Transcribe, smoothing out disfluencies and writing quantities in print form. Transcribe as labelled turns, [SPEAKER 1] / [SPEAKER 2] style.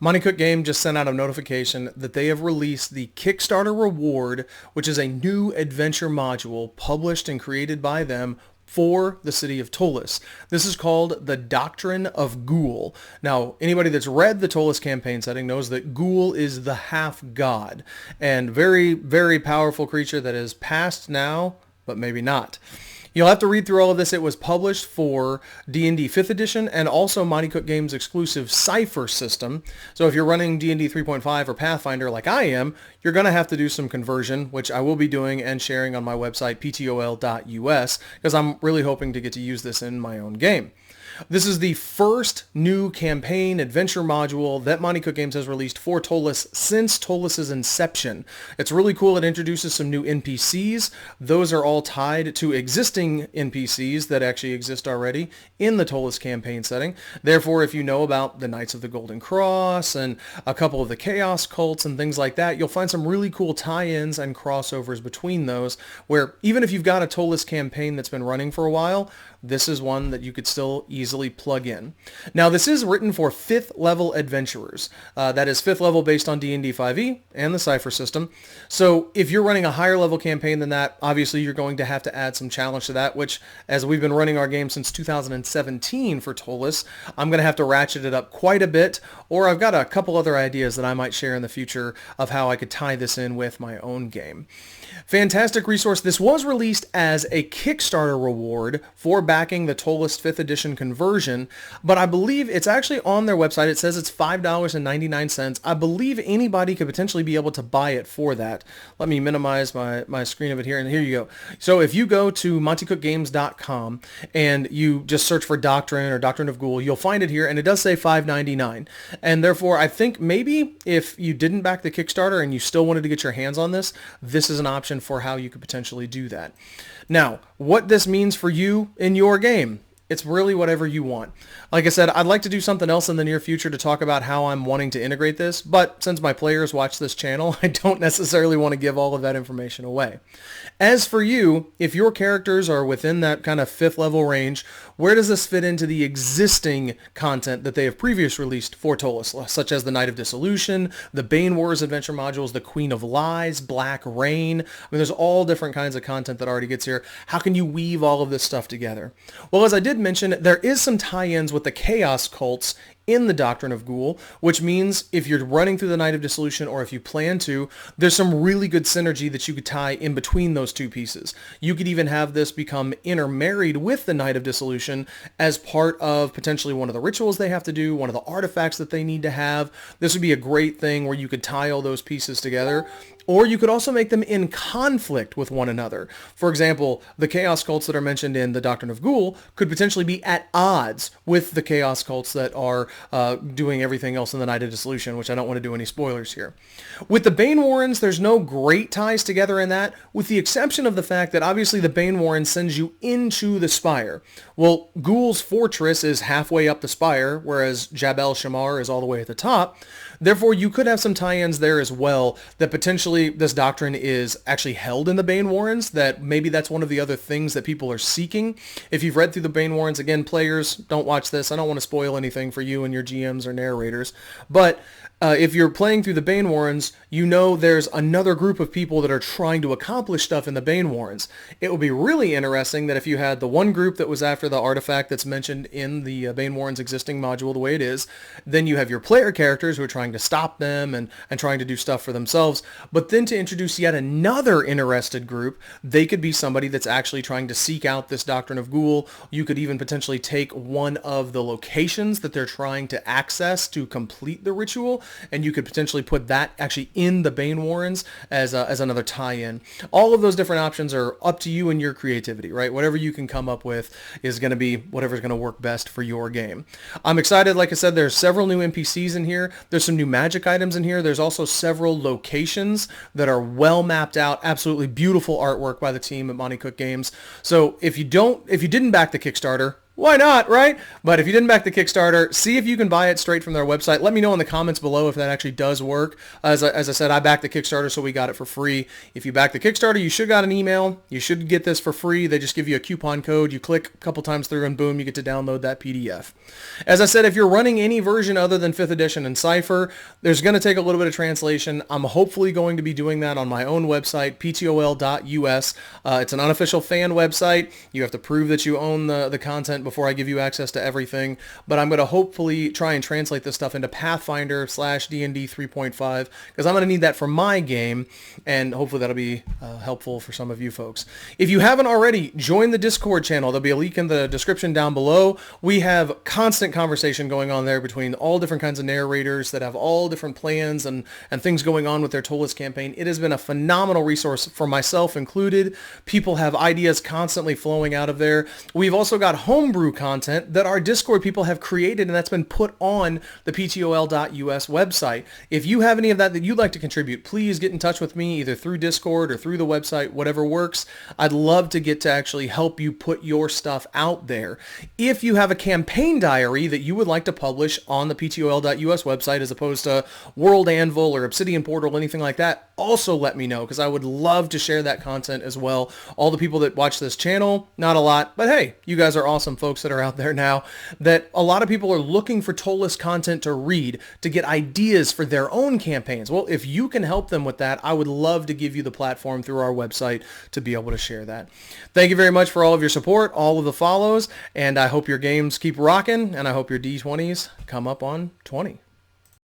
[SPEAKER 1] Monte Cook Games just sent out a notification that they have released the Kickstarter reward, which is a new adventure module published and created by them for the city of Ptolus. This is called the Doctrine of Ghul. Now, anybody that's read the Ptolus campaign setting knows that Ghul is the half-god and very, very powerful creature that is past now, but maybe not. You'll have to read through all of this. It was published for D&D 5th edition and also Monte Cook Games exclusive Cipher system. So if you're running D&D 3.5 or Pathfinder like I am, you're going to have to do some conversion, which I will be doing and sharing on my website, ptol.us, because I'm really hoping to get to use this in my own game. This is the first new campaign adventure module that Monte Cook Games has released for Ptolus since Ptolus's inception. It's really cool. It introduces some new NPCs. Those are all tied to existing NPCs that actually exist already in the Ptolus campaign setting. Therefore, if you know about the Knights of the Golden Cross and a couple of the Chaos cults and things like that, you'll find some really cool tie-ins and crossovers between those, where even if you've got a Ptolus campaign that's been running for a while, this is one that you could still easily plug in. Now, this is written for 5th level adventurers. That is 5th level based on D&D 5e and the Cipher system. So if you're running a higher level campaign than that, obviously you're going to have to add some challenge to that, which, as we've been running our game since 2017 for Ptolus, I'm going to have to ratchet it up quite a bit, or I've got a couple other ideas that I might share in the future of how I could tie this in with my own game. Fantastic resource. This was released as a Kickstarter reward for backing the Ptolus 5th edition conversion, but I believe it's actually on their website. It says it's $5.99. I believe anybody could potentially be able to buy it for that. Let me minimize my screen of it here, and here you go. So if you go to montecookgames.com and you just search for Doctrine or Doctrine of Ghul, you'll find it here, and it does say $5.99. And therefore, I think maybe if you didn't back the Kickstarter and you still wanted to get your hands on this, this is an option for how you could potentially do that. Now, what this means for you in your game, it's really whatever you want. Like I said, I'd like to do something else in the near future to talk about how I'm wanting to integrate this, but since my players watch this channel, I don't necessarily want to give all of that information away. As for you, if your characters are within that kind of 5th level range, where does this fit into the existing content that they have previously released for Ptolus, such as the Night of Dissolution, the Bane Wars adventure modules, the Queen of Lies, Black Rain? I mean, there's all different kinds of content that already gets here. How can you weave all of this stuff together? Well, as I did mention, there is some tie-ins with the Chaos cults in the Doctrine of Ghul, which means if you're running through the Night of Dissolution or if you plan to, there's some really good synergy that you could tie in between those two pieces. You could even have this become intermarried with the Night of Dissolution as part of potentially one of the rituals they have to do, one of the artifacts that they need to have. This would be a great thing where you could tie all those pieces together. Or you could also make them in conflict with one another. For example, the Chaos cults that are mentioned in the Doctrine of Ghul could potentially be at odds with the Chaos cults that are doing everything else in the Night of Dissolution, which I don't want to do any spoilers here. With the Bane Warrens, there's no great ties together in that, with the exception of the fact that obviously the Bane Warren sends you into the Spire. Well, Ghul's fortress is halfway up the Spire, whereas Jabal Shammar is all the way at the top. Therefore, you could have some tie-ins there as well that potentially this doctrine is actually held in the Bane Warrens, that maybe that's one of the other things that people are seeking. If you've read through the Bane Warrens, again, players, don't watch this. I don't want to spoil anything for you and your GMs or narrators. But if you're playing through the Bane Warrens, you know there's another group of people that are trying to accomplish stuff in the Bane Warrens. It would be really interesting that if you had the one group that was after the artifact that's mentioned in the Bane Warrens existing module the way it is, then you have your player characters who are trying to stop them and trying to do stuff for themselves. But then to introduce yet another interested group, they could be somebody that's actually trying to seek out this Doctrine of Ghul. You could even potentially take one of the locations that they're trying to access to complete the ritual, and you could potentially put that actually in the Bane Warrens as another tie-in. All of those different options are up to you and your creativity, right? Whatever you can come up with is going to be whatever's going to work best for your game. I'm excited. Like I said, there's several new NPCs in here. There's some new magic items in here. There's also several locations that are well mapped out. Absolutely beautiful artwork by the team at Monte Cook Games. So if you didn't back the Kickstarter, Why not, right? But if you didn't back the Kickstarter, see if you can buy it straight from their website. Let me know in the comments below if that actually does work. As I said, I backed the Kickstarter, so we got it for free. If you back the Kickstarter, you should got an email. You should get this for free. They just give you a coupon code. You click a couple times through, and boom, you get to download that PDF. As I said, if you're running any version other than 5th edition and Cypher, there's going to take a little bit of translation. I'm hopefully going to be doing that on my own website, ptol.us. It's an unofficial fan website. You have to prove that you own the content before I give you access to everything, but I'm going to hopefully try and translate this stuff into Pathfinder / D&D 3.5 because I'm going to need that for my game, and hopefully that'll be helpful for some of you folks. If you haven't already, join the Discord channel. There'll be a link in the description down below. We have constant conversation going on there between all different kinds of narrators that have all different plans and things going on with their Ptolus campaign. It has been a phenomenal resource for myself included. People have ideas constantly flowing out of there. We've also got homebrew content that our Discord people have created, and that's been put on the ptol.us website. If you have any of that you'd like to contribute, please get in touch with me either through Discord or through the website, whatever works. I'd love to get to actually help you put your stuff out there. If you have a campaign diary that you would like to publish on the ptol.us website as opposed to World Anvil or Obsidian Portal, anything like that, also let me know because I would love to share that content as well. All the people that watch this channel, not a lot, but hey, you guys are awesome folks that are out there now, that a lot of people are looking for Ptolus content to read, to get ideas for their own campaigns. Well, if you can help them with that, I would love to give you the platform through our website to be able to share that. Thank you very much for all of your support, all of the follows, and I hope your games keep rocking, and I hope your D20s come up on 20.